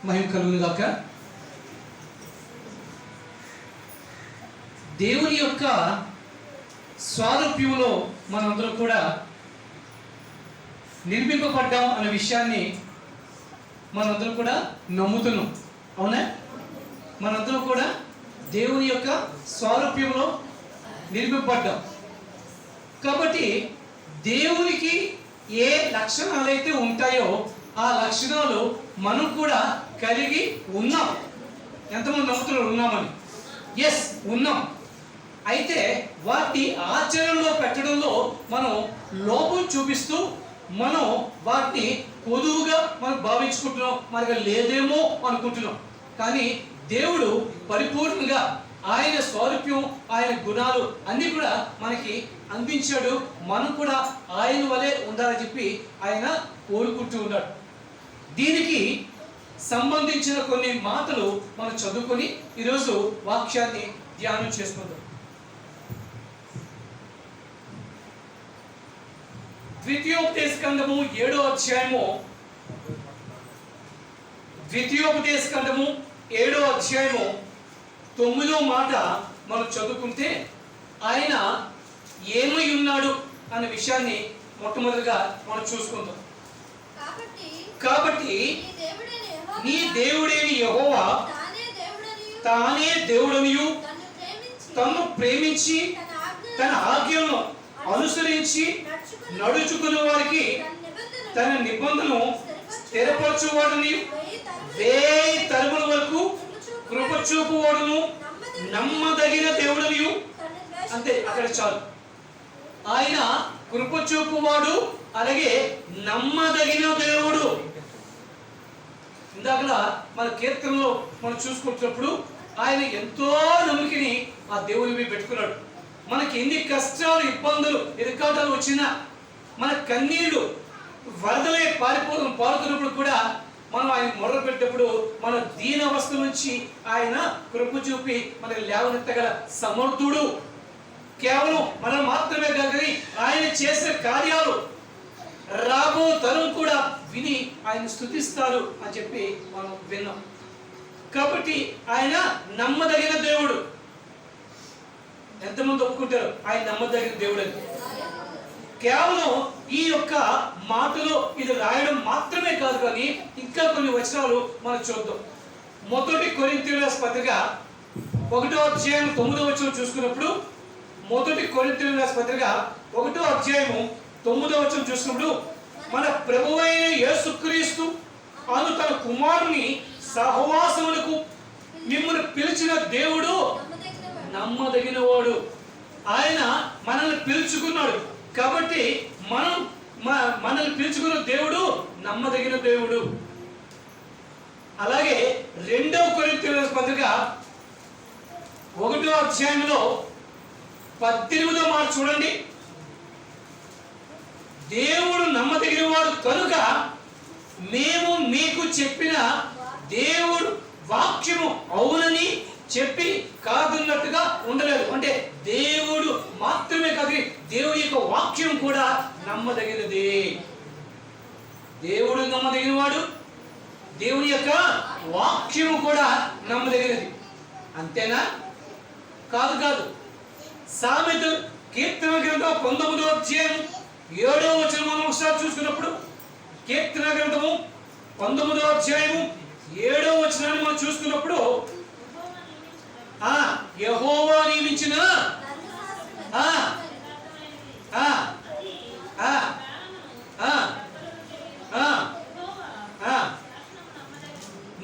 మహిమ కలుగును గాక. దేవుని యొక్క స్వారూప్యంలో మనందరం కూడా నిర్మింపబడ్డాం అనే విషయాన్ని మనందరం కూడా నమ్ముతున్నాం. అవునా? మనందరం కూడా దేవుని యొక్క స్వారూప్యంలో నిర్మింపబడ్డాం. కాబట్టి దేవునికి ఏ లక్షణాలు అయితే ఉంటాయో ఆ లక్షణాలు మనం కూడా కలిగి ఉన్నాం. ఎంతమంది నమ్ముతున్నారు ఉన్నామని? ఎస్, ఉన్నాం. అయితే వాటి ఆచరణలో పెట్టడంలో మనం లోపం చూపిస్తూ మనం వాటిని కొదువుగా మనం భావించుకుంటున్నాం, మనకి లేదేమో అనుకుంటున్నాం. కానీ దేవుడు పరిపూర్ణంగా ఆయన స్వరూప్యం, ఆయన గుణాలు అన్నీ కూడా మనకి అందించాడు. మనం కూడా ఆయన వలె ఉండాలని చెప్పి ఆయన కోరుకుంటూ ఉన్నాడు. దీనికి సంబంధించిన కొన్ని మాటలు మనం చదువుకొని ఈరోజు వాక్యాన్ని ధ్యానం చేసుకుందాం. ద్వితీయోపదేశకాండము 7వ అధ్యాయము 9వ మాట మనం చదువుకుంటే ఆయన ఏమై ఉన్నాడు అనే విషయాన్ని మొట్టమొదటిగా మనం చూసుకుందాం. కాబట్టి నీ దేవుడైన యెహోవా తానే దేవుడనియు తన్ను ప్రేమించి తన ఆజ్ఞలను అనుసరించి నడుచుకునే వారికి తన నిబంధనను స్థిరపరచువాడని, 1000 తరముల వరకు కృప చూపువాడును, నమ్మదగిన దేవుడనియు. అంతే, అక్కడ చాలు. ఆయన కృప చూపువాడు, అలాగే నమ్మదగిన దేవుడు. ఇందాక మన కీర్తనలో మనం చూసుకుంటున్నప్పుడు ఆయన ఎంతో నమ్మకిని ఆ దేవుని మీద పెట్టుకున్నాడు. మనకి ఎన్ని కష్టాలు, ఇబ్బందులు, ఇరుకాటాలు వచ్చినా, మన కన్నీళ్లు వరదలే పారుతున్నప్పుడు కూడా మనం ఆయన మొర్ర పెట్టేటప్పుడు మన దీనావస్థ నుంచి ఆయన కృప చూపి మనకి లేవనెత్తగల సమర్థుడు. కేవలం మనం మాత్రమే కాదు, ఆయన చేసిన కార్యాలు రాబో తరం కూడా విని ఆయన స్తుతిస్తారు అని చెప్పి మనం విన్నాం. కాబట్టి ఆయన నమ్మదగిన దేవుడు. ఎంతమంది ఒప్పుకుంటారు ఆయన నమ్మదగిన దేవుడు అని? కేవలం ఈ యొక్క మాటలో ఇది రాయడం మాత్రమే కాదు, కానీ ఇంకా కొన్ని వచనాలు మనం చూద్దాం. మొదటి కొరింథీయుల పత్రిక 1వ అధ్యాయం 9వ వచనం చూసుకున్నప్పుడు, మొదటి కొరింథీయుల పత్రిక 1వ అధ్యాయము 9వ వచనం చూసుకున్నప్పుడు, మన ప్రభువైన యేసుక్రీస్తు అను తన కుమారుని సహవాసములకు మిమ్మల్ని పిలిచిన దేవుడు నమ్మదగిన వాడు. ఆయన మనల్ని పిలుచుకున్నాడు కాబట్టి మనల్ని పిలుచుకున్న దేవుడు నమ్మదగిన దేవుడు. అలాగే 2వ కొరింథీయుల పత్రిక 1వ అధ్యాయంలో 18వ మాట చూడండి. దేవుడు నమ్మదగిన వాడు కనుక మేము మీకు చెప్పిన దేవుడు వాక్యము అవునని చెప్పి కాదున్నట్టుగా ఉండలేదు. అంటే దేవుడు మాత్రమే కాదు, దేవుడి యొక్క వాక్యం కూడా నమ్మదగినది. దేవుడు నమ్మదగిన వాడు, దేవుని యొక్క వాక్యము కూడా నమ్మదగినది. అంతేనా? కాదు. సామెతలు కీర్తన గ్రంథం 19వ అధ్యాయం 7వ వచనం మనం ఒకసారి చూసుకున్నప్పుడు, కీర్తన గ్రంథము 19వ అధ్యాయము 7వ వచనాన్ని మనం చూసుకున్నప్పుడు, యెహోవా నియమించిన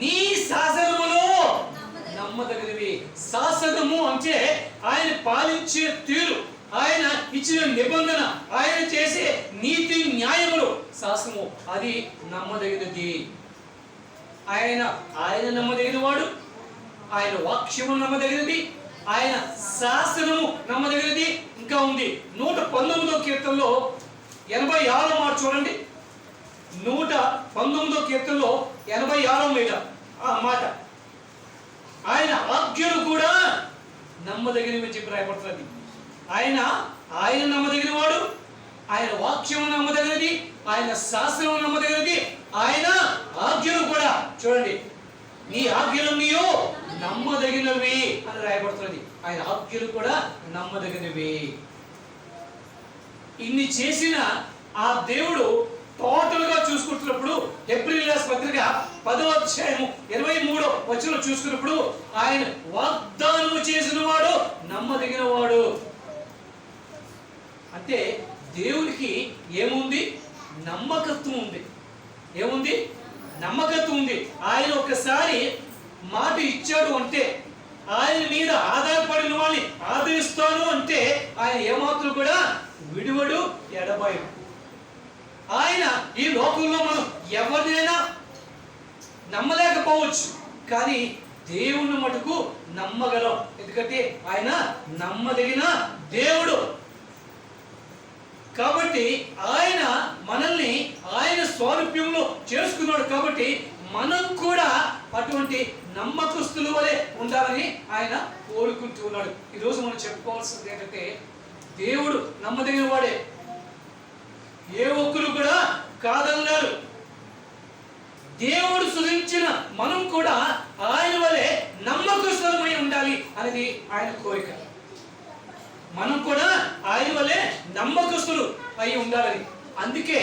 నీ శాసనములో నమ్మదగినవి. శాసనము అంటే ఆయన పాలించే తీరు, ఆయన ఇచ్చిన నిబంధన, ఆయన చేసే నీతి న్యాయములు. శాసనము అది నమ్మదగినది. ఆయన నమ్మదగిన వాడు, ఆయన వాక్యము నమ్మదగినది, ఆయన శాసనము నమ్మదగినది. ఇంకా ఉంది 119వ కీర్తనలో 86వ మాట చూడండి. 119వ కీర్తనలో 86వ మాట, ఆయన ఆజ్ఞలు కూడా నమ్మదగినవి చెప్పి రాయబడుతున్నది. ఆయన నమ్మదగిన వాడు, ఆయన వాక్యము నమ్మదగినది, ఆయన శాస్త్రము నమ్మదగినది, ఆయన ఆజ్ఞలు కూడా. చూడండి నీ ఆజ్ఞలన్నీయో నమ్మదగినవి అని రాయబడుతున్నది. ఆయన ఆజ్ఞలు కూడా నమ్మదగినవి. ఇన్ని చేసిన ఆ దేవుడు టోటల్ గా చూసుకుంటున్నప్పుడు హెబ్రీయుల రాసిన పత్రిక 10వ అధ్యాయం 23వ వచనం చూసుకున్నప్పుడు ఆయన వాగ్దానం చేసిన వాడు నమ్మదగిన వాడు. అంటే దేవునికి ఏముంది? నమ్మకత్వం ఉంది. ఏముంది? నమ్మకత్వం ఉంది. ఆయన ఒకసారి మాట ఇచ్చాడు అంటే, ఆయన మీద ఆధారపడిన వాళ్ళని ఆదరిస్తాను అంటే ఆయన ఏమాత్రం కూడా విడువడు, ఎడబాయడు. ఆయన ఈ లోకంలో మనం ఎవరినైనా నమ్మలేకపోవచ్చు, కానీ దేవుని మటుకు నమ్మగలం. ఎందుకంటే ఆయన నమ్మదగిన దేవుడు. కాబట్టి ఆయన మనల్ని ఆయన స్వారూప్యంలో చేసుకున్నాడు. కాబట్టి మనం కూడా అటువంటి నమ్మకస్తుల వలె ఉండాలని ఆయన కోరుకుంటూ ఉన్నాడు. ఈరోజు మనం చెప్పుకోవాల్సింది ఏంటంటే, దేవుడు నమ్మదగిన వాడే. ఏ ఒక్కరు కూడా కాదన్నారు. దేవుడు సృజించిన మనం కూడా ఆయన వలె నమ్మకస్తులమై ఉండాలి అనేది ఆయన కోరిక. మనం కూడా ఆయన వలె నమ్మకస్తులు అయి ఉండాలని. అందుకే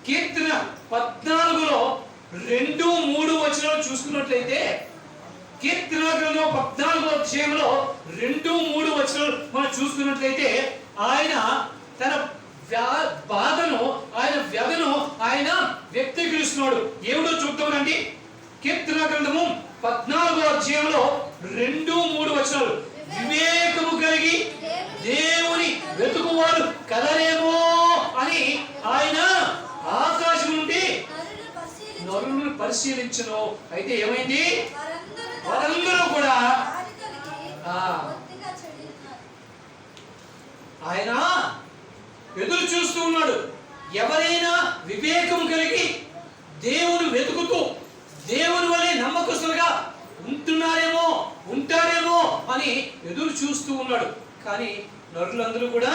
కీర్తన 14లో 2-3 వచనాలు చూసుకున్నట్లయితే, కీర్తన గ్రంథం 14వ అధ్యాయంలో 2-3 వచనాలు మనం చూసుకున్నట్లయితే ఆయన తన బాధను, ఆయన వ్యధను ఆయన వ్యక్తీకరిస్తున్నాడు. ఏమిటో చూద్దామండి. కీర్తన గ్రంథము 14వ అధ్యాయంలో 2-3 వచనాలు. వివేకము కలిగి దేవుని వెతుకువారు కలరేమో అని ఆయన ఆకాశం నుండి నరులను పరిశీలించును. అయితే ఏమైంది? వారందరూ కూడా ఆయన ఎదురు చూస్తూ ఉన్నాడు. ఎవరైనా వివేకం కలిగి దేవుని వెతుకుతూ దేవుని వలె నమ్మకస్తులుగా ఉంటున్నారేమో, ఉంటారేమో అని ఎదురు చూస్తూ ఉన్నాడు. కానీ నరులందరూ కూడా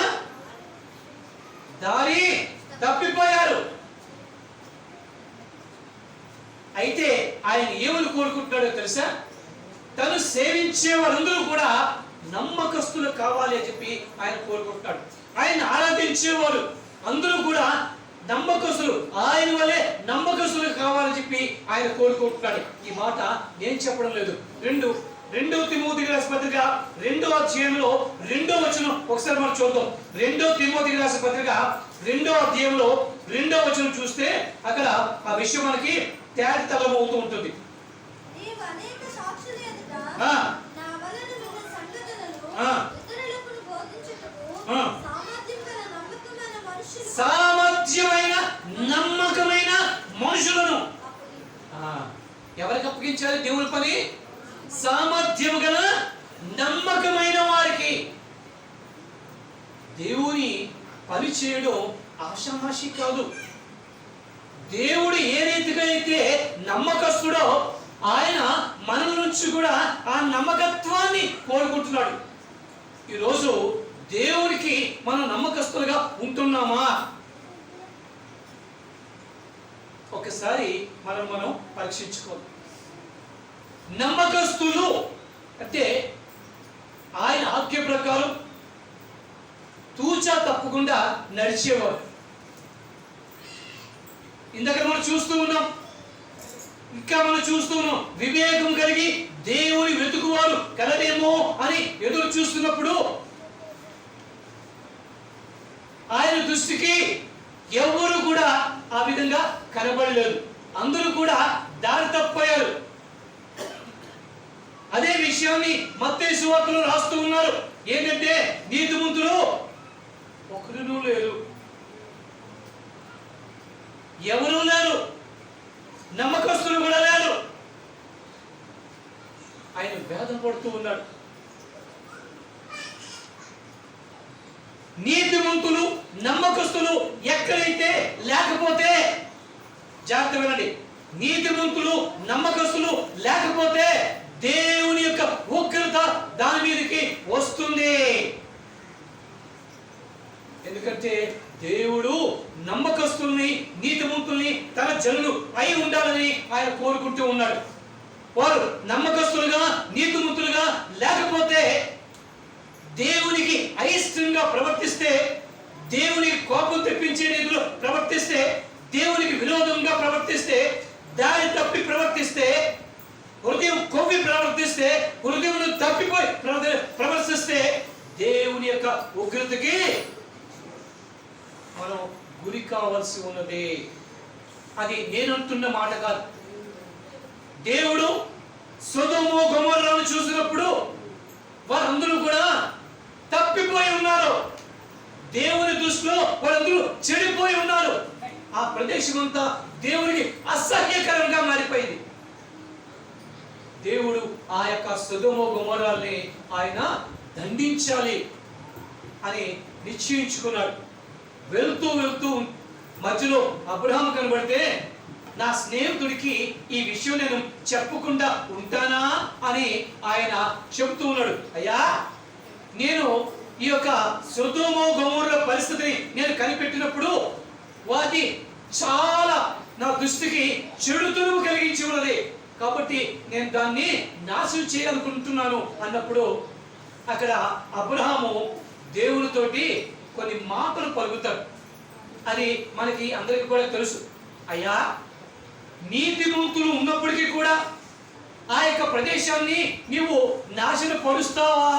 దారి తప్పిపోయారు. అయితే ఆయన ఏమని కోరుకుంటున్నాడో తెలుసా? తను సేవించే వాళ్ళందరూ కూడా నమ్మకస్తులు కావాలి అని చెప్పి ఆయన కోరుకుంటున్నాడు. ఆయన ఆరాధించేవారు అందరూ కూడా నమ్మకస్తులు, ఆయన వలె నమ్మకస్తులు కావాలని చెప్పి ఆయన కోరుకుంటున్నాడు. ఈ మాట నేను చెప్పడం లేదు. 2 తిమోతికి రాసిన పత్రిక 2వ అధ్యాయంలో 2వ వచనం ఒకసారి మనం చూద్దాం. 2 తిమోతికి రాసిన పత్రిక 2వ అధ్యాయంలో 2వ వచనం చూస్తే అక్కడ ఆ విషయం మనకి తేటతలం అవుతూ ఉంటుంది. సామర్థ్యమైన నమ్మకమైన మనుషులను ఎవరికి అప్పగించాలి దేవుని పని? సామర్థ్యం గల నమ్మకమైన వారికి. దేవుని పని చేయడం ఆషామాషి కాదు. దేవుడు ఏ రీతిగా అయితే నమ్మకస్తుడో ఆయన మన నుంచి కూడా ఆ నమ్మకత్వాన్ని కోరుకుంటున్నాడు. ఈరోజు దేవునికి మనం నమ్మకస్తులుగా ఉంటున్నామా? ఒకసారి మనం పరీక్షించుకోవాలి. నమ్మకస్తులు అంటే ఆయన ఆజ్ఞ ప్రకారం తూచా తప్పకుండా నడిచేవారు. ఇందాక మనం చూస్తూ ఉన్నాం, ఇంకా మనం చూస్తూ ఉన్నాం, వివేకం కలిగి దేవుని వెతుకువారు కలరేమో అని ఎదురు చూస్తున్నప్పుడు ఆయన దృష్టికి ఎవరు కూడా ఆ విధంగా కనబడలేదు. అందరూ కూడా దారి తప్పారు. అదే విషయాన్ని మత్తయి సువార్తలో రాస్తూ ఉన్నారు. ఏంటంటే నీతిమంతులు ఒకరు లేరు, ఎవరు లేరు, నమ్మకస్తులు కూడా లేరు. ఆయన వేదన పడుతూ ఉన్నాడు. నీతిమంతులు నమ్మకస్తులు ఎక్కడైతే లేకపోతే, జాగ్రత్త వినండి, నీతిమంతులు నమ్మకస్తులు లేకపోతే దేవుని యొక్క ఉగ్రత దాని మీదకి వస్తుంది. ఎందుకంటే దేవుడు నమ్మకస్తుల్ని నీతిమంతుల్ని తన జనులు అయి ఉండాలని ఆయన కోరుకుంటూ ఉన్నాడు. వారు నమ్మకస్తులుగా నీతిమంతులుగా లేకపోతే, దేవునికి అయిష్టంగా ప్రవర్తిస్తే, దేవునికి కోపం తెప్పించే రీతిలో ప్రవర్తిస్తే, దేవునికి విరోధంగా ప్రవర్తిస్తే, దారి తప్పి ప్రవర్తిస్తే, హృదయం కొవ్వి ప్రవర్తిస్తే, హృదయం తప్పిపోయి ప్రవర్తిస్తే దేవుని యొక్క ఉగ్రతకి మనం గురి కావాల్సి ఉన్నది. అది నేనంటున్న మాట కాదు. దేవుడు సొదొమ గొమొర్రాను చూసినప్పుడు వారందరూ కూడా తప్పిపోయి ఉన్నారు. దేవుని దృష్టిలో వారందరూ చెడిపోయి ఉన్నారు. ఆ ప్రదేశం అంతా దేవునికి అసహ్యకరంగా మారిపోయింది. దేవుడు ఆ యొక్క సొదొమ గొమొర్రాల్ని ఆయన దండించాలి అని నిశ్చయించుకున్నాడు. వెళ్తూ వెళ్తూ మధ్యలో అబ్రహాము కనబడితే, నా స్నేహితుడికి ఈ విషయం నేను చెప్పకుండా ఉంటానా అని ఆయన చెబుతూ ఉన్నాడు. అయ్యా, నేను ఈ యొక్క సొదొమ గొమొర్రా పరిస్థితిని నేను కనిపెట్టినప్పుడు వాటి చాలా నా దృష్టికి చెడుతనం కలిగించి ఉన్నది, కాబట్టి నేను దాన్ని నాశనం చేయాలనుకుంటున్నాను అన్నప్పుడు అక్కడ అబ్రహాము దేవునితోటి కొన్ని మాటలు పలుకుతాడు. అది మనకి అందరికీ కూడా తెలుసు. అయ్యా, నీతిమంతులు ఉన్నప్పటికీ కూడా ఆ యొక్క ప్రదేశాన్ని నీవు నాశనం పరుస్తావా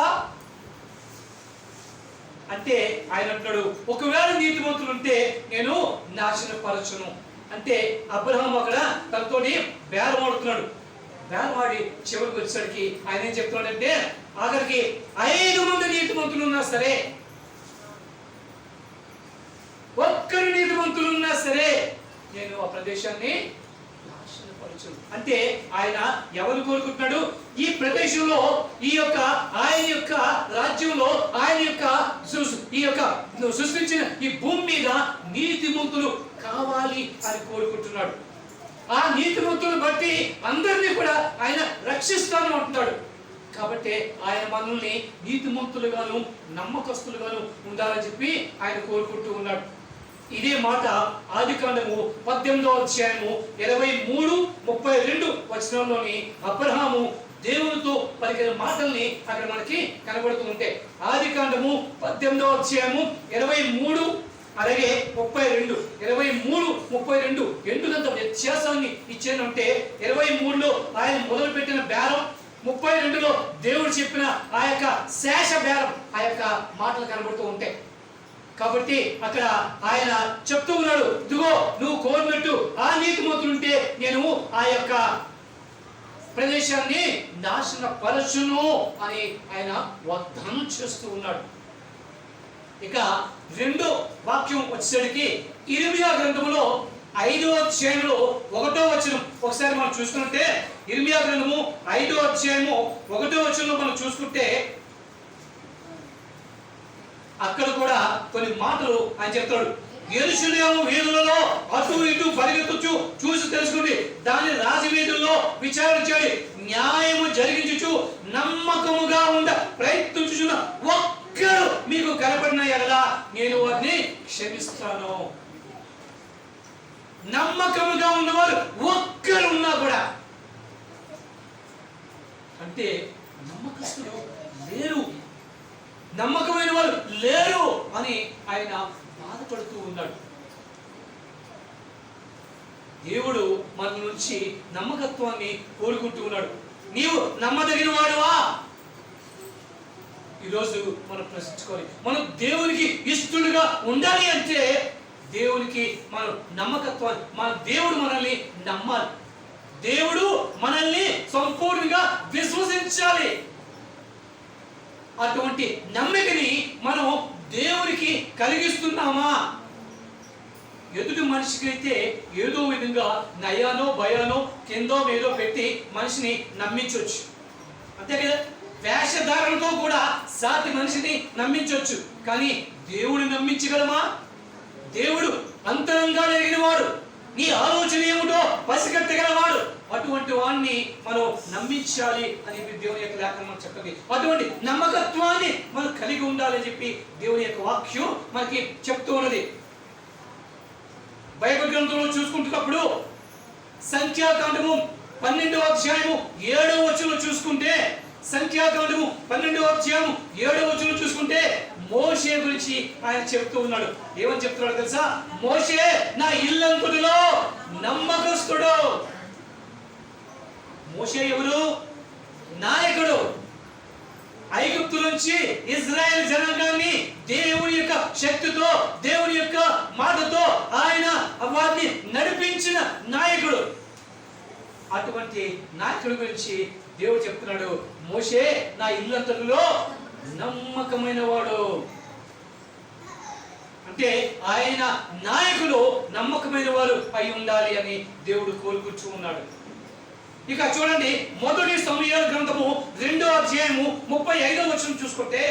అంటే ఆయన అంటాడు, ఒకవేళ నీతిమంతులు ఉంటే నేను నాశనపరచును అంటే. అబ్రహాము అక్కడ తనతోటి బేరమాడుతున్నాడు. బేరమాడి చివరికి వచ్చేసరికి ఆయన ఏం చెప్తున్నాడంటే, ఆఖరికి 5 మంది నీతిమంతులు ఉన్నా సరే, ఒక్కరు నీతిమంతులు ఉన్నా సరే నేను ఆ ప్రదేశాన్ని నాశనపరచును అంటే. ఆయన ఎవరు కోరుకుంటున్నాడు? ఈ ప్రదేశంలో, ఈ యొక్క ఆయన యొక్క రాజ్యంలో, ఆయన యొక్క ఈ యొక్క సృష్టించిన ఈ భూమి మీద నీతిమంతులు కావాలి అని కోరుకుంటున్నాడు. ఆ నీతిమంతులను బట్టి అందరినీ కూడా ఆయన రక్షిస్తాను అంటున్నాడు. కాబట్టి ఆయన మనల్ని నీతిమంతులుగాను నమ్మకస్తులుగాను ఉండాలని చెప్పి ఆయన కోరుకుంటూ ఉన్నాడు. ఇదే మాట ఆదికాండము 18వ అధ్యాయము 23-32 వచనంలోని అబ్రహాము దేవునితో పలికిన మాటల్ని అక్కడ మనకి కనబడుతూ ఉంటాయి. ఆదికాండము 18వ అధ్యాయము 23 అలాగే 32, 23-32 ఎందుకంత వ్యత్యాసాన్ని ఇచ్చానంటే, 23లో ఆయన మొదలు పెట్టిన బేరం, 32లో దేవుడు చెప్పిన ఆ యొక్క శేష బేరం, ఆ యొక్క మాటలు కనబడుతూ ఉంటాయి. కాబట్టి అక్కడ ఆయన చెప్తూ ఉన్నాడు, ఇదిగో నువ్వు కోరినట్టు ఆ నీతిమంతులుంటే నేను ఆ యొక్క ప్రదేశాన్ని నాశనపరచును అని ఆయన వాగ్దానం చేస్తూ ఉన్నాడు. ఇక రెండో వాక్యం వచ్చేసరికి ఇర్మియా గ్రంథములో 5వ అధ్యాయంలో 1వ వచనం ఒకసారి మనం చూసుకుంటే, ఇర్మియా గ్రంథము 5వ అధ్యాయము 1వ వచనంలో మనం చూసుకుంటే అక్కడ కూడా కొన్ని మాటలు ఆయన చెప్తాడు. యెరూషలేము వీధులలో అటు ఇటు పరిగెత్తుచు చూసి తెలుసుకుని దాని రాజవీధుల్లో విచారించాలి, న్యాయము జరిగించుచు నమ్మకముగా ఉండ ప్రయత్నించుచున్న ఒక్కరు మీకు కనపడిన ఎడల నేను వారిని క్షమిస్తాను. నమ్మకముగా ఉన్నవారు ఒక్కరు ఉన్నా కూడా అంటే నమ్మకస్తులు లేరు, నమ్మకమైన వారు లేరు అని ఆయన బాధపడుతూ ఉన్నాడు. దేవుడు మన నుంచి నమ్మకత్వాన్ని కోరుకుంటూ ఉన్నాడు. నీవు నమ్మదగిన వాడువా? ఈరోజు మనం ప్రశ్నించుకోవాలి. మనం దేవునికి ఇష్టలుగా ఉండాలి అంటే దేవునికి మనం నమ్మకత్వాన్ని, మన దేవుడు మనల్ని నమ్మాలి, దేవుడు మనల్ని సంపూర్ణంగా విశ్వసించాలి. అటువంటి నమ్మికని మనం దేవునికి కలిగిస్తున్నామా? ఎదుటి మనిషికి అయితే ఏదో విధంగా నయానో భయానో కిందో ఏదో పెట్టి మనిషిని నమ్మించవచ్చు, అంతే కదా. వేషధారణతో కూడా సాటి మనిషిని నమ్మించవచ్చు, కానీ దేవుడిని నమ్మించగలమా? దేవుడు అంతరంగా ఎరిగినవాడు, నీ ఆలోచన ఏమిటో పసిగట్టగలవాడు. అటువంటి వాడిని మనం నమ్మించాలి అని దేవుని యొక్క లేఖనం మనకు చెప్తుంది. అటువంటి నమ్మకత్వాన్ని మనం కలిగి ఉండాలని చెప్పి దేవుని యొక్క వాక్యం మనకి చెప్తూ ఉన్నది. బైబిల్ గ్రంథంలో చూసుకుంటున్నప్పుడు సంఖ్యాకాండము 12వ అధ్యాయము 7వ వచనం చూసుకుంటే, సంఖ్యాకాండము 12వ అధ్యాయము 7వ వచనం చూసుకుంటే మోషే గురించి ఆయన చెప్తూ ఉన్నాడు. ఏమని చెప్తున్నాడు తెలుసా? మోషే నా ఇల్లంతటిలో నమ్మకస్తుడు. మోషే ఎవరు? నాయకుడు. ఐగుప్తు నుంచి ఇజ్రాయెల్ జనాంగాన్ని దేవుని యొక్క శక్తితో, దేవుని యొక్క మాటతో ఆయన వారిని నడిపించిన నాయకుడు. అటువంటి నాయకుడి గురించి దేవుడు చెప్తున్నాడు, మోషే నా ఇల్లంతటిలో నమ్మకమైన వాడు. అంటే ఆయన నాయకులు నమ్మకమైన వారు అయి ఉండాలి అని దేవుడు కోరుకుంటూ ఉన్నాడు. ఇక చూడండి, మొదటి సమూయేలు గ్రంథము 2వ అధ్యాయము 35వ వచనం చూసుకుంటే,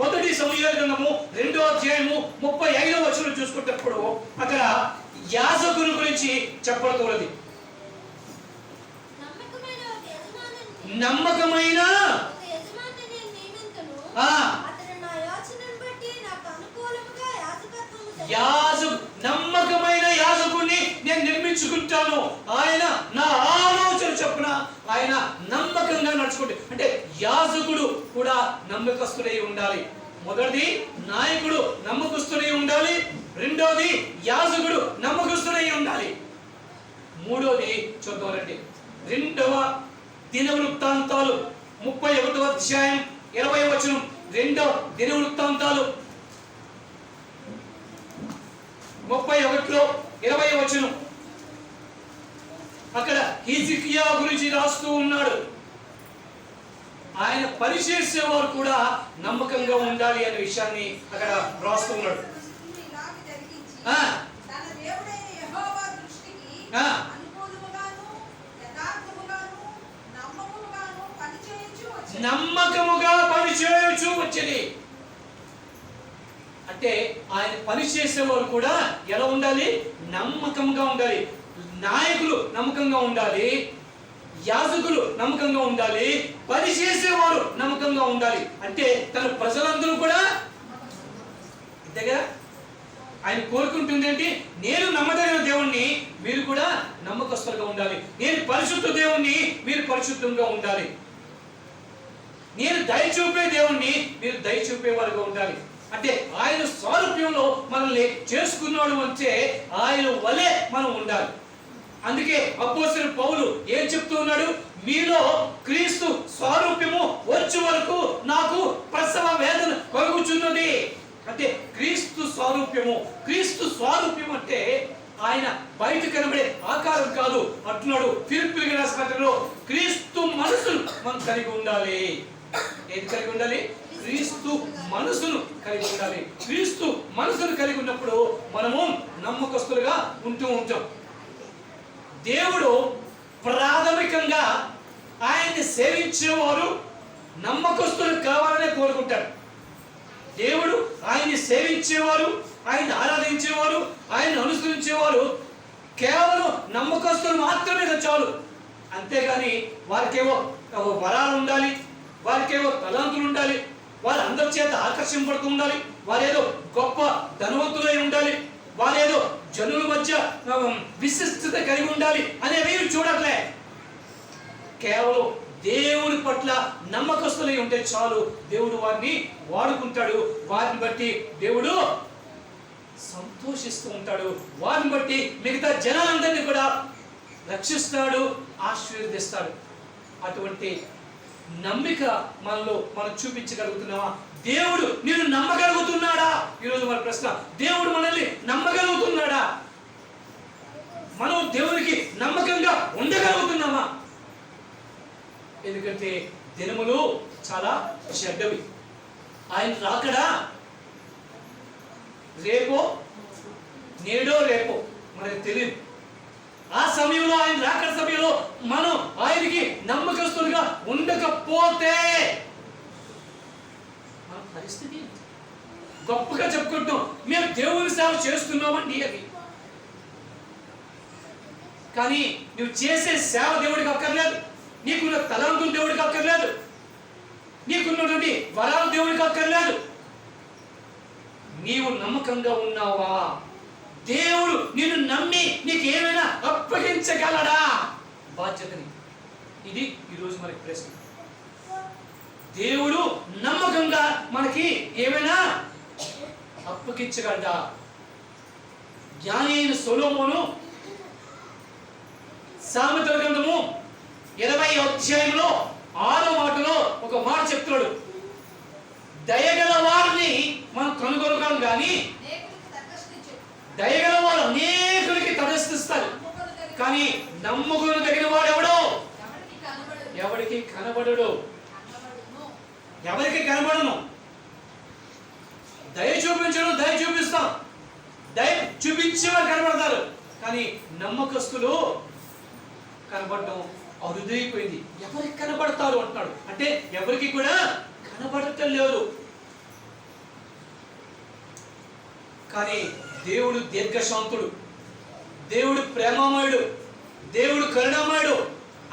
మొదటి సమూయేలు గ్రంథము 2వ అధ్యాయము 35వ వచనం చూసుకున్నప్పుడు అక్కడ యాజకుని గురించి చెప్పబడుతున్నది. నమ్మకమైన నమ్మకమైన యాజకుని నేను నిర్మించుకుంటాను. ఆయన నా ఆలోచన చొప్పున ఆయన నమ్మకంగా నడుచుకుంటే, అంటే యాజకుడు కూడా నమ్మకస్తుడై ఉండాలి. మొదటిది నాయకుడు నమ్మకస్తుడై ఉండాలి, రెండోది యాజకుడు నమ్మకస్తుడై ఉండాలి, మూడోది చూద్దామండి 2వ దినవృత్తాంతాలు 31వ అధ్యాయం 20వ వచనం. 2వ దినవృత్తాంతాలు 31లో 20వ వచనం. అక్కడ హిజ్కియా గురించి రాస్తూ ఉన్నాడు. ఆయన పనిచేసేవారు కూడా నమ్మకంగా ఉండాలి అనే విషయాన్ని అక్కడ రాస్తూ ఉన్నాడు. నమ్మకముగా పనిచేయచ్చు వచ్చింది. అంటే ఆయన పనిచేసేవారు కూడా ఎలా ఉండాలి? నమ్మకంగా ఉండాలి. నాయకులు నమ్మకంగా ఉండాలి, యాజకులు నమ్మకంగా ఉండాలి, పనిచేసేవారు నమ్మకంగా ఉండాలి. అంటే తన ప్రజలందరూ కూడా ఇంతగా ఆయన కోరుకుంటుంది ఏంటి? నేను నమ్మదగిన దేవుణ్ణి, మీరు కూడా నమ్మకస్తులుగా ఉండాలి. నేను పరిశుద్ధ దేవుణ్ణి, మీరు పరిశుద్ధంగా ఉండాలి. నేను దయ చూపే దేవుణ్ణి, మీరు దయ చూపేవారుగా ఉండాలి. అంటే ఆయన స్వరూపంలో మనల్ని చేసుకున్నాడు అంటే ఆయన వలె మనం ఉండాలి. అందుకే అపోస్తలుడు పౌలు ఏం చెప్తూ ఉన్నాడు? మీలో క్రీస్తు స్వరూపము వచ్చే వరకు నాకు ప్రసవ వేదన కలుగుచున్నది. అంటే క్రీస్తు స్వరూపము, క్రీస్తు స్వరూపం అంటే ఆయన బయట కనబడే ఆకారం కాదు అంటున్నాడు. ఫిలిప్పీయులకు రాసిన పత్రికలో క్రీస్తు మనసును మనం కలిగి ఉండాలి. ఏది కలిగి ఉండాలి? క్రీస్తు మనసును కలిగి ఉండాలి. క్రీస్తు మనసును కలిగి ఉన్నప్పుడు మనము నమ్మకస్తులుగా ఉంటూ ఉంటాం. దేవుడు ప్రాథమికంగా ఆయన్ని సేవించేవారు నమ్మకస్తులు కావాలనే కోరుకుంటాడు. దేవుడు ఆయన్ని సేవించేవారు, ఆయన్ని ఆరాధించేవారు, ఆయన్ని అనుసరించేవారు కేవలం నమ్మకస్తులు మాత్రమే చాలు. అంతేగాని వారికేవో వరాలు ఉండాలి, వారికేవో తలాంతులు ఉండాలి, వారు అందరి చేత ఆకర్షింపడుతూ ఉండాలి, వారేదో గొప్ప ధనవంతులై ఉండాలి, వారేదో జనుల మధ్య విశిష్టత కలిగి ఉండాలి అనేవి చూడట్లే. కేవలం దేవుని పట్ల నమ్మకస్తులై ఉంటే చాలు. దేవుడు వారిని వాడుకుంటాడు. వారిని బట్టి దేవుడు సంతోషిస్తూ ఉంటాడు. వారిని బట్టి మిగతా జనాలందరినీ కూడా రక్షిస్తాడు, ఆశీర్వదిస్తాడు. అటువంటి నమ్మిక మనలో మనం చూపించగలుగుతున్నావా? దేవుడు నేను నమ్మగలుగుతున్నాడా? ఈరోజు మన ప్రశ్న, దేవుడు మనల్ని నమ్మగలుగుతున్నాడా? మనం దేవునికి నమ్మకంగా ఉండగలుగుతున్నామా? ఎందుకంటే దినములు చాలా చెడ్డవి. ఆయన రాకడా రేపో నేడో రేపో మనకు తెలియదు. ఆ సమయంలో, ఆయన రాకడ సమయంలో మనం ఆయనకి నమ్మకస్తులుగా ఉండకపోతే మన పరిస్థితి గొప్పగా చెప్పుకుంటాం, మేము దేవుని సేవ చేస్తున్నామండి అని. కానీ నువ్వు చేసే సేవ దేవుడికి అక్కర్లేదు, నీకున్న తలంతులు దేవుడికి అక్కర్లేదు, నీకున్నటువంటి వరాలు దేవుడికి అక్కర్లేదు. నీవు నమ్మకంగా ఉన్నావా? దేవుడు నిన్ను నమ్మి నీకేమైనా అప్పగించగలడా బాధ్యతని? ఇది ఈరోజు మనకి ప్రశ్న. దేవుడు నమ్మకంగా మనకి ఏమైనా అప్పగించగలడా? జ్ఞాని అయిన సొలొమోను సామెతల గ్రంథము 20వ అధ్యాయంలో 6వ మాటలో ఒక మాట చెప్తున్నాడు. దయగల వారిని మనం కనుగొనగలం కానీ దయగల వారు అనేకులకి తటస్థిస్తారు, కానీ నమ్ముకొనదగిన వాడు ఎవడో ఎవరికి కనబడడు. ఎవరికి కనబడను. దయ చూపించడం, దయ చూపిస్తాం, దయ చూపించేవారు కనబడతారు, కానీ నమ్మకస్తులు కనబడడం అరుదైపోయింది. ఎవరికి కనబడతారు అంటున్నాడు అంటే ఎవరికి కూడా కనబడటం లేదు. కానీ దేవుడు దీర్ఘశాంతుడు, దేవుడు ప్రేమమయుడు, దేవుడు కరుణామయుడు.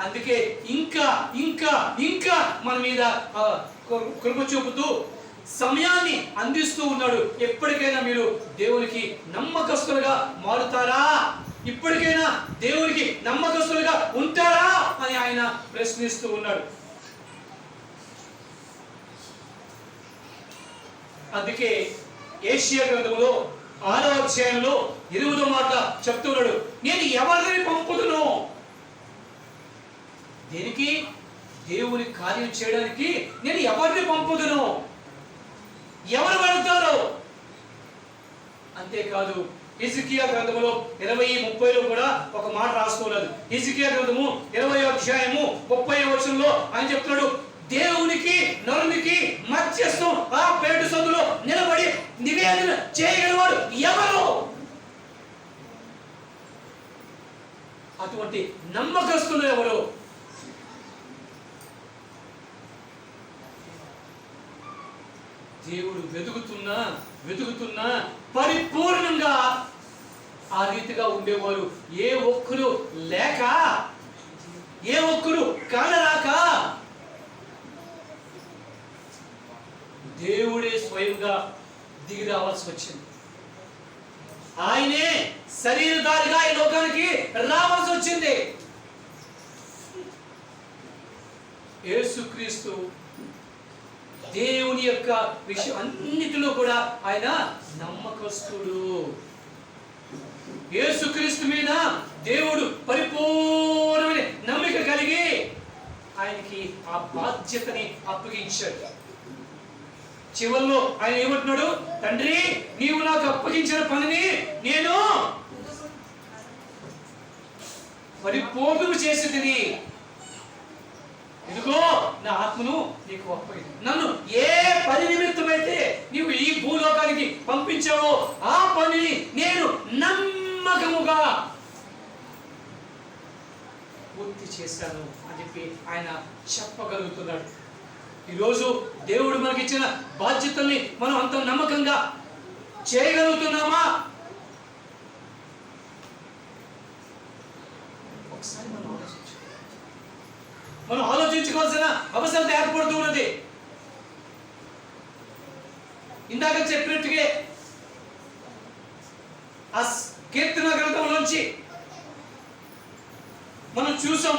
అందుకే ఇంకా ఇంకా ఇంకా మన మీద కృప చూపుతూ సమయాన్ని అందిస్తూ ఉన్నాడు. ఎప్పటికైనా మీరు దేవునికి నమ్మకస్తులుగా మారుతారా? ఇప్పటికైనా దేవునికి నమ్మకస్తులుగా ఉంటారా అని ఆయన ప్రశ్నిస్తూ ఉన్నాడు. అందుకే ఏషియా గ్రంథంలో 6వ అధ్యాయంలో 8వ మాట చెప్తున్నాడు, నేను ఎవరిని పంపుదును? దేనికి? దేవుని కార్యం చేయడానికి నేను ఎవరిని పంపుదును? ఎవరు వెళ్తారు? అంతేకాదు హిజ్కియా గ్రంథములో 20:30లో కూడా ఒక మాట రాసుకోలేదు. హిజ్కియా గ్రంథము 20వ అధ్యాయము 30వ వచనంలో ఆయన చెప్తున్నాడు, దేవునికి నరునికి మధ్యస్థం ఆ పేటు సందులో నిలబడి నివేదన చేయగలవాడు ఎవరు? అటువంటి నమ్మకస్తులు ఎవరు? దేవుడు వెతుకుతున్నా పరిపూర్ణంగా ఆ రీతిగా ఉండేవారు ఏ ఒక్కరు లేక, ఏ ఒక్కరు కానరాక దేవుడే స్వయంగా దిగి రావాల్సి వచ్చింది. ఆయనే శరీరధారిగా ఈ లోకానికి రావాల్సి వచ్చింది. యేసుక్రీస్తు దేవుని యొక్క విషయం అన్నిటిలో కూడా ఆయన నమ్మకస్తుడు. యేసుక్రీస్తు మీద దేవుడు పరిపూర్ణమైన నమ్మిక కలిగి ఆయనకి ఆ బాధ్యతని అప్పగించాడు. చివరిలో ఆయన ఏమంటున్నాడు, తండ్రి నీవు నాకు అప్పగించిన పనిని నేను పరిపూర్ణము చేసేది. ఇదిగో నా ఆత్మను నీకు అప్పగించు. నన్ను ఏ పని నిమిత్తమైతే నీవు ఈ భూలోకానికి పంపించావో ఆ పనిని నేను నమ్మకముగా పూర్తి చేశాను అని చెప్పి ఆయన చెప్పగలుగుతున్నాడు. ఈరోజు దేవుడు మనకిచ్చిన బాధ్యతల్ని మనం అంత నమ్మకంగా చేయగలుగుతున్నామా? ఒకసారి మనం ఆలోచించుకోవాల్సిన అవసరం ఏర్పడుతూ ఉన్నది. ఇందాక చెప్పినట్టుగా ఆ కీర్తన గ్రంథంలోంచి మనం చూసాం.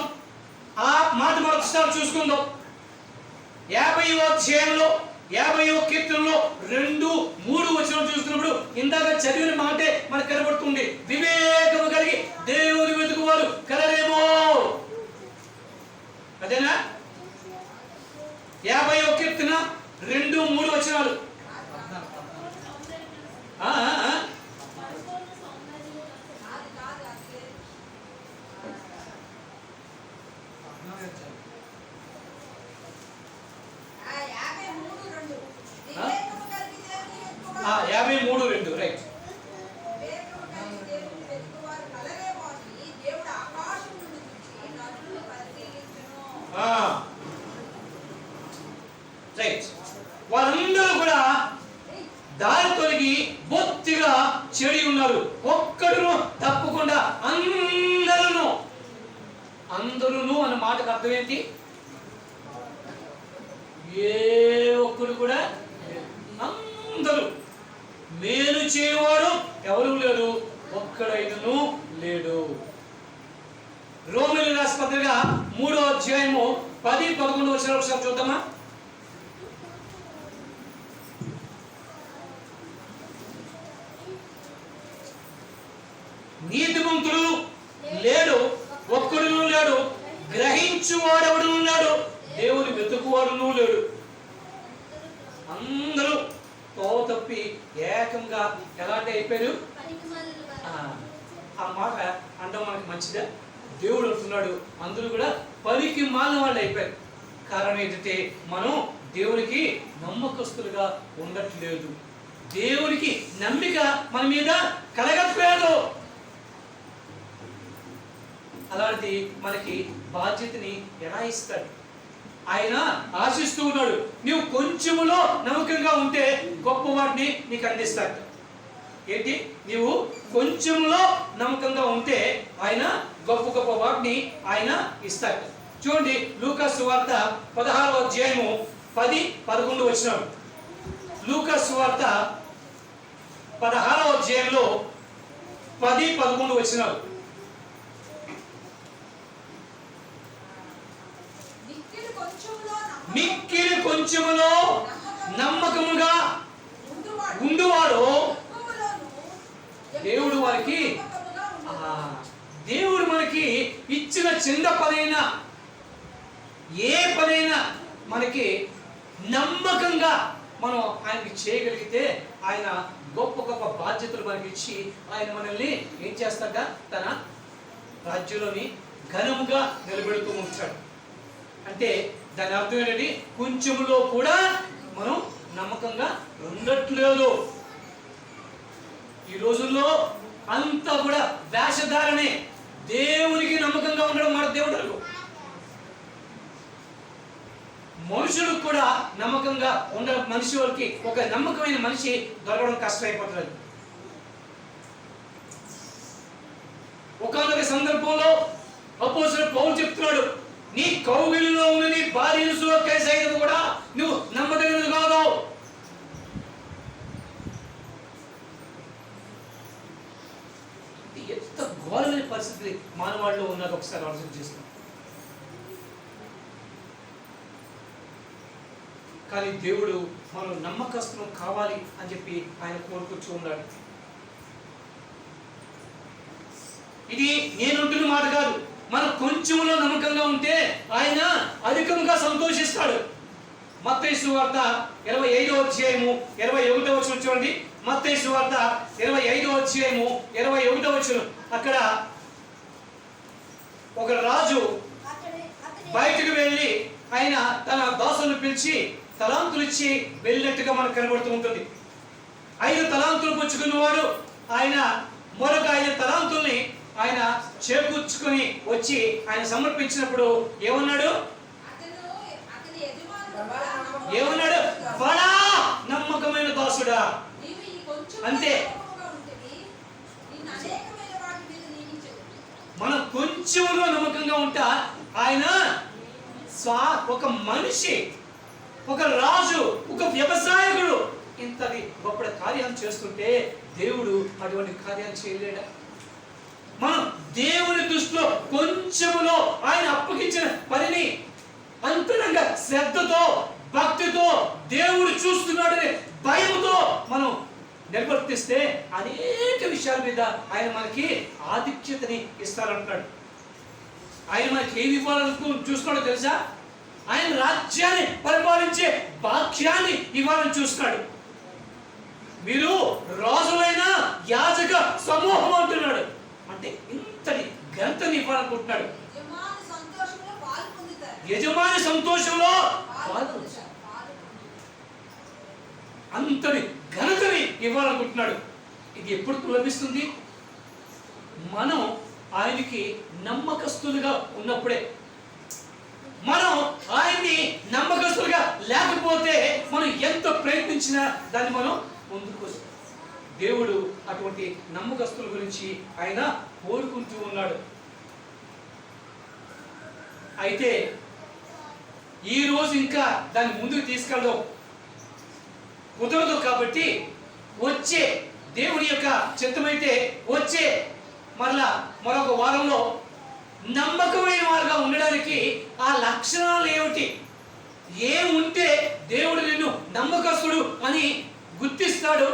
ఆ మాట మరొకసారి చూసుకుందాం. 50వ అధ్యాయంలో 50వ కీర్తనలో 2-3 వచనం చూస్తున్నప్పుడు ఇందాక చదివిన మాటే మనకు కనబడుతుంది. వివేకము కలిగి దేవుని వెతుకువారు కలరేమో. అదేనా? 50వ కీర్తన 2-3 వచనాలు. ఆ 53:2 రైట్. రైట్. వాళ్ళందరూ కూడా దారి తొలగి బొత్తిగా చెడి ఉన్నారు. ఒక్కడును తప్పకుండా అందరూ అన్న మాటకు అర్థం ఏంటి? ఏ ఒక్కడు కూడా, అందరూ. మేలు చేయవాడు ఎవరు లేరు, ఒక్కడైనను లేడు. రోమీయులకు రాసిన పత్రిక 3వ అధ్యాయము 10-11 వచనాలు ఒకసారి చూద్దామా. నీతిమంతుడు లేడు, ఒక్కడును లేడు, గ్రహించువాడెవడును లేడు, దేవుని వెతుకువాడును లేడు. అందరూ తోవ తప్పి ఏకంగా ఎలాంటి అయిపోయారు. ఆ మాట అంటే మనకి మంచిదా? దేవుడు అంటున్నాడు అందరూ కూడా పనికి మాలిన వాళ్ళు అయిపోయారు. కారణం ఏంటంటే మనం దేవునికి నమ్మకస్తులుగా ఉండట్లేదు. దేవునికి నమ్మిక మన మీద కలగట్లేదు. అలాంటి మనకి బాధ్యతని ఎలా ఇస్తాడు? ఆయన ఆశిస్తూ ఉన్నాడు, నువ్వు కొంచెములో నమ్మకంగా ఉంటే గొప్ప వాటిని నీకు అందిస్తాడు. ఏంటి? నీవు కొంచెంలో నమ్మకంగా ఉంటే ఆయన గొప్ప గొప్ప వాటిని ఆయన ఇస్తాడు. చూడండి, లూకా సువార్త 16వ అధ్యాయము 10-11 వచనాలు. లూకా సువార్త 16వ అధ్యాయంలో 10-11 వచనాలు. మిక్కిలి కొంచెములో నమ్మకముగా ఉండువాడు దేవుడు వారికి దేవుడు మనకి ఇచ్చిన చిన్న పనైనా ఏ పనైనా మనకి నమ్మకంగా మనం ఆయనకి చేయగలిగితే ఆయన గొప్ప గొప్ప బాధ్యతలు మనకి ఇచ్చి ఆయన మనల్ని ఏం చేస్తాడ? తన రాజ్యంలోని ఘనముగా నిలబెడుతూ ఉంటాడు. అంటే దాని అర్థం ఏంటంటే కొంచెంలో కూడా మనం నమ్మకంగా ఉండట్లేదు. ఈ రోజుల్లో అంతా కూడా వేషధారణే. దేవునికి నమ్మకంగా ఉండడం మన దేవుడు. మనుషులకు కూడా నమ్మకంగా ఉండ మనిషి వాళ్ళకి ఒక నమ్మకమైన మనిషి దొరకడం కష్టమైపోతుంది. ఒకానొక సందర్భంలో అపోస్తలుడు పౌలు చెప్తున్నాడు, నీ కౌగిలిలో ఉన్న నీ భార్యను సురక్షించడం కూడా నువ్వు నమ్మదగినది కాదు. ఎంత ఘోరమైన పరిస్థితి మానవాళ్ళలో ఉన్నది ఒకసారి ఆలోచన చేస్తున్నాం. కానీ దేవుడు మనం నమ్మకస్తులు కావాలి అని చెప్పి ఆయన కోరుకుంటూ ఉన్నాడు. ఇది నేనుంటున్న మాట కాదు. మనం కొంచెంలో నమ్మకంగా ఉంటే ఆయన అధికంగా సంతోషిస్తాడు. మత్తయి సువార్త 25వ అధ్యాయము 21వ వచనం చూడండి. మత్తయి సువార్త 25వ అధ్యాయము 21వ వచనం. అక్కడ ఒక రాజు బయటకు వెళ్ళి ఆయన తన దాసులను పిలిచి తలాంతులు ఇచ్చి వెళ్ళినట్టుగా మనకు కనబడుతూ ఉంటుంది. 5 తలాంతులు పుచ్చుకున్నవాడు ఆయన మరొక 5 తలాంతుల్ని ఆయన చేకూర్చుకొని వచ్చి ఆయన సమర్పించినప్పుడు ఏమన్నాడు? బడా నమ్మకమైన దాసుడా. అంతే, మనం కొంచెంలో నమ్మకంగా ఉంటా ఆయన ఒక మనిషి, ఒక రాజు, ఒక వ్యవసాయకుడు ఇంతటి గొప్ప కార్యాలు చేస్తుంటే దేవుడు అటువంటి కార్యాలు చేయలేడా? మనం దేవుని దృష్టిలో కొంచెములో ఆయన అప్పగించిన పనిని అంతరంగా శ్రద్ధతో భక్తితో దేవుడు చూస్తున్నాడనే భయంతో మనం నిర్వర్తిస్తే అనేక విషయాల మీద ఆయన మనకి ఆధిక్యతని ఇస్తారంటున్నాడు. ఆయన మనకి ఏమి ఇవ్వాలనుకు చూస్తున్నాడో తెలుసా? ఆయన రాజ్యాన్ని పరిపాలించే భాగ్యాన్ని ఇవ్వాలని చూస్తున్నాడు. మీరు రాజులైన యాజక సమూహం అంటున్నాడు. అంటే ఇంతటి ఘనతని ఇవ్వాలనుకుంటున్నాడు. యజమాని సంతోషంలో అంతటి ఘనతని ఇవ్వాలనుకుంటున్నాడు. ఇది ఎప్పుడు లభిస్తుంది? మనం ఆయనకి నమ్మకస్తులుగా ఉన్నప్పుడే. మనం ఆయన్ని నమ్మకస్తులుగా లేకపోతే మనం ఎంత ప్రయత్నించినా దాన్ని మనం ముందుకు దేవుడు అటువంటి నమ్మకస్తుల గురించి ఆయన కోరుకుంటూ ఉన్నాడు. అయితే ఈ రోజు ఇంకా దాన్ని ముందుకు తీసుకెళ్ళడం కుదరదు. కాబట్టి వచ్చే దేవుని యొక్క చిత్తమైతే వచ్చే మరొక వారంలో నమ్మకమైన వారుగా ఉండడానికి ఆ లక్షణాలు ఏమిటి, ఏముంటే దేవుడు నిన్ను నమ్మకస్తుడు అని గుర్తిస్తాడు,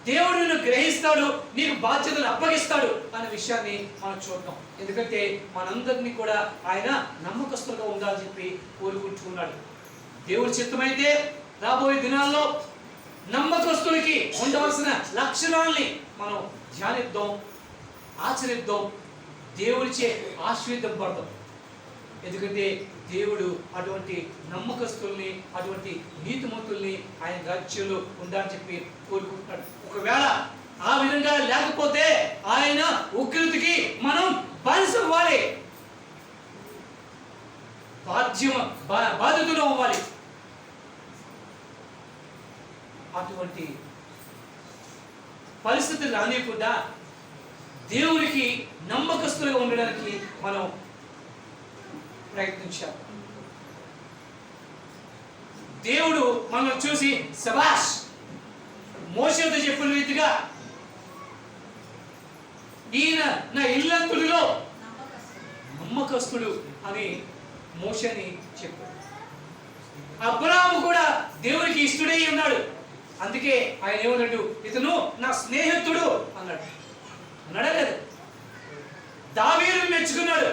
దేవుడు నిన్ను గ్రహిస్తాడు, నీకు బాధ్యతలు అప్పగిస్తాడు అనే విషయాన్ని మనం చూద్దాం. ఎందుకంటే మనందరినీ కూడా ఆయన నమ్మకస్తులుగా ఉండాలని చెప్పి కోరుకుంటున్నాడు. దేవుడి చిత్తమైతే రాబోయే దినాల్లో నమ్మకస్తులకి ఉండవలసిన లక్షణాలని మనం ధ్యానిద్దాం, ఆచరిద్దాం, దేవుడిచే ఆశీర్వదింపబడతాం. ఎందుకంటే దేవుడు అటువంటి నమ్మకస్తుల్ని, అటువంటి నీతిమంతుల్ని ఆయన రాజ్యంలో ఉండాలని చెప్పి కోరుకుంటున్నాడు. ఒకవేళ ఆ విధంగా లేకపోతే ఆయన ఉగ్రతకి మనం బానిసవ్వాలి, బాధితులు అవ్వాలి. అటువంటి పరిస్థితి రానియకుండా దేవునికి నమ్మకస్తులుగా ఉండడానికి మనం ప్రయత్నించాలి. దేవుడు మనం చూసి శబాష్, మోషేతో చెప్పిన రీతిగా ఈయన నా ఇల్లంతుడిలో నమ్మకస్తుడు అని మోషేని చెప్పాడు. అబ్రాహాము కూడా దేవునికి ఇష్టడై ఉన్నాడు. అందుకే ఆయన ఏమన్నాడు, ఇతను నా స్నేహితుడు అన్నాడు. అన్నాడా లేదు? దావీదు మెచ్చుకున్నాడు,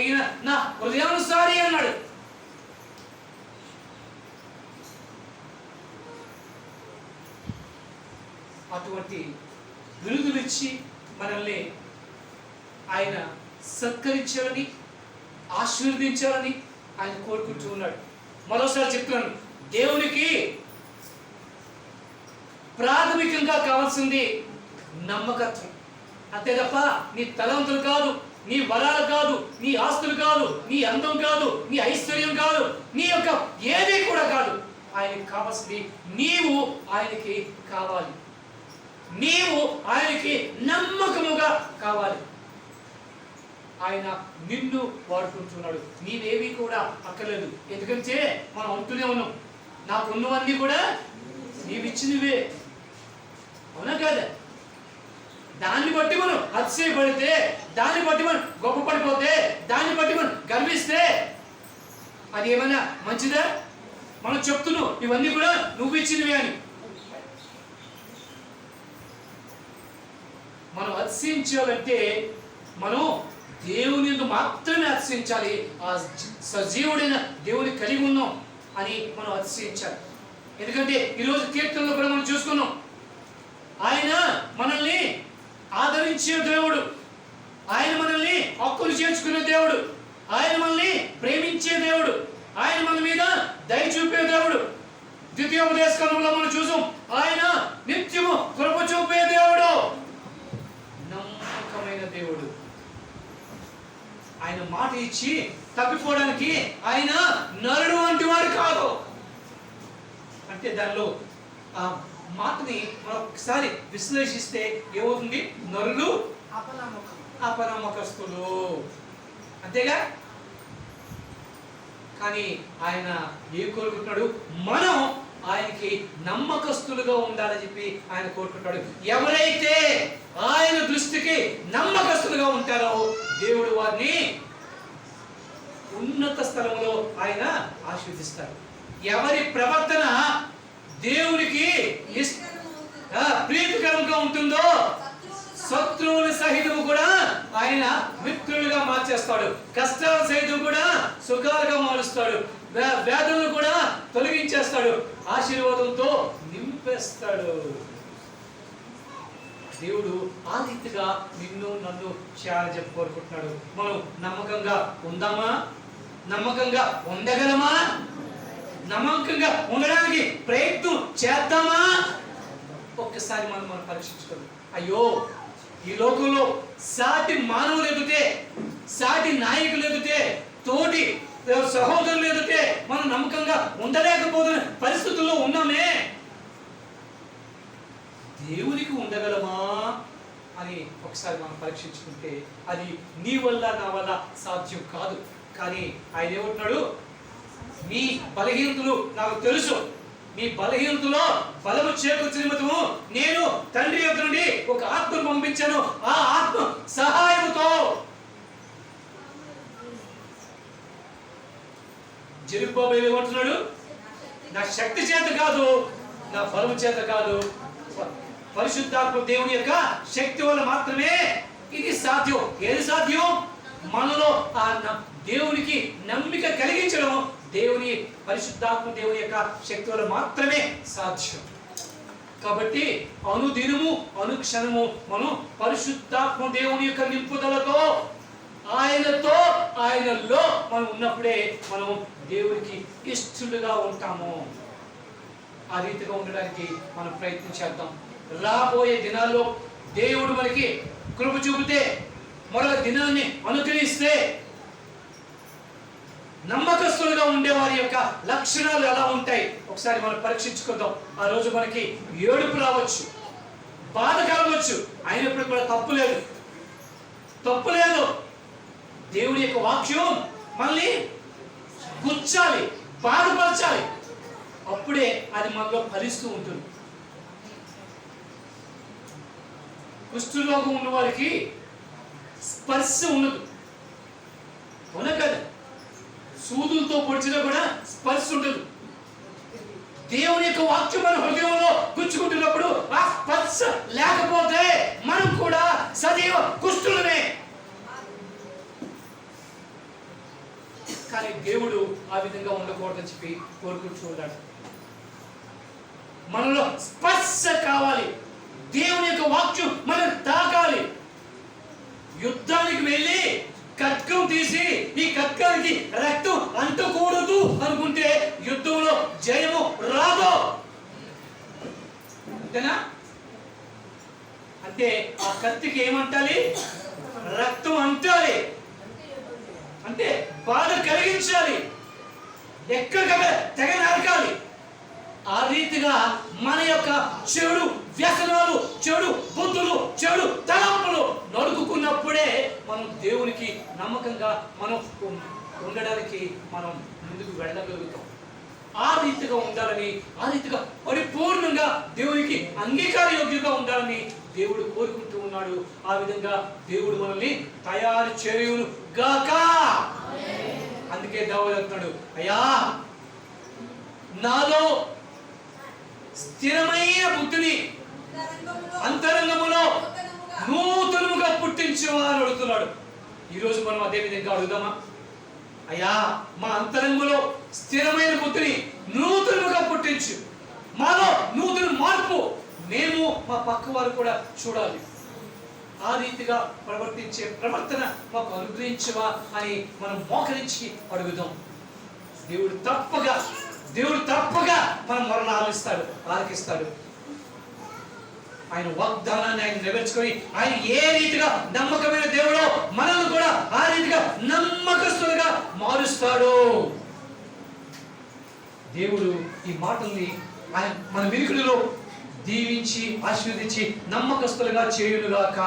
ఈయన నా హృదయానుసారి అన్నాడు. అటువంటి విరుదులు ఇచ్చి మనల్ని ఆయన సత్కరించాలని, ఆశీర్వదించాలని ఆయన కోరుకుంటూ ఉన్నాడు. మరోసారి చెప్తున్నాను, దేవునికి ప్రాథమికంగా కావాల్సింది నమ్మకత్వం. అంతే తప్ప నీ తలంతులు కాదు, నీ వరాలు కాదు, నీ ఆస్తులు కాదు, నీ అందం కాదు, నీ ఐశ్వర్యం కాదు, నీ యొక్క ఏది కూడా కాదు. ఆయనకి కావాల్సింది నీవు ఆయనకి కావాలి, నీవు ఆయనకి నమ్మకముగా కావాలి. ఆయన నిన్ను వాడుకుంటున్నాడు, నీవేవి కూడా అక్కర్లేదు. ఎందుకంటే మనం అంటూనే ఉన్నాం, నాకున్నవన్నీ కూడా నీవిచ్చినవే, అవునా కాదా? దాన్ని బట్టి మనం అతిశయపడితే, దాన్ని బట్టి మనం గొప్ప పడిపోతే, దాన్ని బట్టి మనం గర్విస్తే అది ఏమైనా మంచిదా? మనం చెప్తున్నాం ఇవన్నీ కూడా నువ్వు ఇచ్చినవే అని. మనం అతిశయించాలంటే మనం దేవుని యందు మాత్రమే అతిశయించాలి. ఆ సజీవుడైన దేవుని కలిగి ఉన్నాం అని మనం అతిశయించాలి. ఎందుకంటే ఈరోజు కీర్తనలో కూడా మనం చూసుకున్నాం, ఆయన మనల్ని ఆదరించే దేవుడు, ఆయన మనల్ని హక్కులు చేర్చుకునే దేవుడు, ఆయన మనల్ని ప్రేమించే దేవుడు, ఆయన మన మీద దయ చూపే దేవుడు. ద్వితీయోపదేశకాండంలో మనం చూసాం, ఆయన నిత్యము కృప చూపే దేవుడు, నమ్మకమైన దేవుడు. ఆయన మాట ఇచ్చి తప్పిపోవడానికి ఆయన నరుడు వంటి వాడు కాదు. అంటే దానిలో ఆ మాటని మనం ఒకసారి విశ్లేషిస్తే ఏమవుతుంది? నరులు అపనమ్మకస్తులు, అంతేగా? కానీ ఆయన ఏం కోరుకుంటున్నాడు? మనం ఆయనకి నమ్మకస్తులుగా ఉండాలని చెప్పి ఆయన కోరుకుంటాడు. ఎవరైతే ఆయన దృష్టికి నమ్మకస్తులుగా ఉంటారో దేవుడు వారిని ఉన్నత స్థలంలో ఆయన ఆశీర్వదిస్తాడు. ఎవరి ప్రవర్తన దేవునికి ప్రీతికరంగా ఉంటుందో శత్రువుల సహితము కూడా ఆయన మిత్రులుగా మార్చేస్తాడు, కష్టాల సహితం కూడా సుఖాలుగా మారుస్తాడు, వ్యాధులను కూడా తొలగించేస్తాడు, ఆశీర్వాదంతో నింపేస్తాడు. దేవుడు ఆ రీతిగా నిన్ను నన్ను చేయాలని చెప్పి కోరుకుంటున్నాడు. మనం నమ్మకంగా ఉందామా? నమ్మకంగా ఉండగలమా? నమ్మకంగా ఉండడానికి ప్రయత్నం చేద్దామా? ఒక్కసారి మనం పరీక్షించుకోండి. అయ్యో, ఈ లోకంలో సాటి మానవులు ఎదుటే, సాటి నాయకులు ఎదుటే, తోటి సహోదరులు ఎదుటే మనం నమ్మకంగా ఉండలేకపోతున్న పరిస్థితుల్లో ఉన్నామే. దేవునికి ఉండగలమా అని ఒకసారి మనం పరీక్షించుకుంటే అది నీ వల్ల నా వల్ల సాధ్యం కాదు. కానీ ఆయన ఏమంటున్నాడు? నీ బలహీనతలు నాకు తెలుసు, మీ బలహీనతలో బలము చేకూర్చు నిమిత్తము నేను తండ్రి యొద్ద నుండి ఒక ఆత్మను పంపించాను. ఆ ఆత్మ సహాయముతో జెరుబ్బాబెలు ఏమంటున్నాడు? నా శక్తి చేత కాదు, నా బలము చేత కాదు, పరిశుద్ధాత్మ దేవుని యొక్క శక్తి వల్ల మాత్రమే ఇది సాధ్యం. ఏది సాధ్యం? మనలో ఆ దేవునికి నమ్మిక కలిగించడం దేవుని పరిశుద్ధాత్మ దేవుని యొక్క శక్తి వల్ల మాత్రమే సాధ్యం. కాబట్టి అనుదినము అనుక్షణము మనం పరిశుద్ధాత్మ దేవుని యొక్క నింపుదలతో ఆయనతో ఆయనలో మనం ఉన్నప్పుడే మనం దేవునికి ఇష్టలుగా ఉంటాము. ఆ రీతిగా ఉండడానికి మనం ప్రయత్నం చేద్దాం. రాబోయే దినాల్లో దేవుడు మనకి కృప చూపితే, మరొక దినాన్ని అనుగ్రహిస్తే, నమ్మకస్తులుగా ఉండే వారి యొక్క లక్షణాలు ఎలా ఉంటాయి ఒకసారి మనం పరీక్షించుకుందాం. ఆ రోజు మనకి ఏడుపు రావచ్చు, బాధ కలగవచ్చు, అయినప్పుడు కూడా తప్పు లేదు. దేవుడి యొక్క వాక్యం మళ్ళీ గుచ్చాలి, బాధపరచాలి. అప్పుడే అది మనలో ఫలిస్తూ ఉంటుంది. కుష్ఠరోగం ఉన్న వారికి స్పర్శ ఉండదు, అవునా కదా? సూదులతో పొడిచినా కూడా స్పర్శ ఉండదు. దేవుని యొక్క వాక్యం మన హృదయంలో గుచ్చుకుంటున్నప్పుడు ఆ స్పర్శ లేకపోతే మనం కూడా సజీవ కుష్ఠులమే. కానీ దేవుడు ఆ విధంగా ఉండకూడదని చెప్పి కోరుకుంటూ ఉన్నాడు. మనలో స్పర్శ కావాలి, దేవుని యొక్క వాక్యం మనం తాకాలి. యుద్ధానికి వెళ్ళి ఖడ్గం తీసి ఈ ఖడ్గానికి రక్తం అంటకూడదు అనుకుంటే యుద్ధంలో జయము రాదు. అంతేనా? అంటే ఆ కత్తికి ఏమంటాలి? రక్తం అంటాలి, అంటే బాధ కలిగించాలి, ఎక్కడికక్కడ తెగ నరకాలి. ఆ రీతిగా మన యొక్క చెడు వ్యసనాలు, చెడు బుద్ధులు, చెడు తలంపులు నడుకున్నప్పుడే మనం దేవునికి నమ్మకంగా మనం ఉండడానికి మనం ముందుకు వెళ్ళగలుగుతాం. ఆ రీతిగా ఉండాలని, ఆ రీతిగా పరిపూర్ణంగా దేవునికి అంగీకార యోగ్యంగా ఉండాలని దేవుడు కోరుకుంటూ ఉన్నాడు. ఆ విధంగా దేవుడు మనల్ని తయారు చేయును గాక. అందుకే దావీదు అంటున్నాడు, అయ్యా నాలో స్థిరమైన బుద్ధిని అంతరంగములో నూతనముగా పుట్టించేవారు అడుగుతున్నాడు. ఈరోజు మనం అదే విధంగా అడుగుదామా? అయ్యా మా అంతరంగంలో స్థిరమైన బుద్ధిని నూతనముగా పుట్టించు, మాలో నూతన మార్పు మేము మా పక్క వారు కూడా చూడాలి. ఆ రీతిగా ప్రవర్తించే ప్రవర్తన మాకు అనుగ్రహించవా అని మనం మోకరించి అడుగుదాం. దేవుడు తప్పగా మనం మరణ ఆలకిస్తాడు. ఆయన వాగ్దానాన్ని ఆయన నెరవేర్చుకొని ఆయన ఏ రీతిగా నమ్మకమైన దేవుడో మనల్ని కూడా ఆ రీతిగా నమ్మకస్తులుగా మారుస్తాడు. దేవుడు ఈ మాటల్ని ఆయన మన వినికిడిలో దీవించి ఆశీర్వదించి నమ్మకస్తులుగా చేయునుగాక.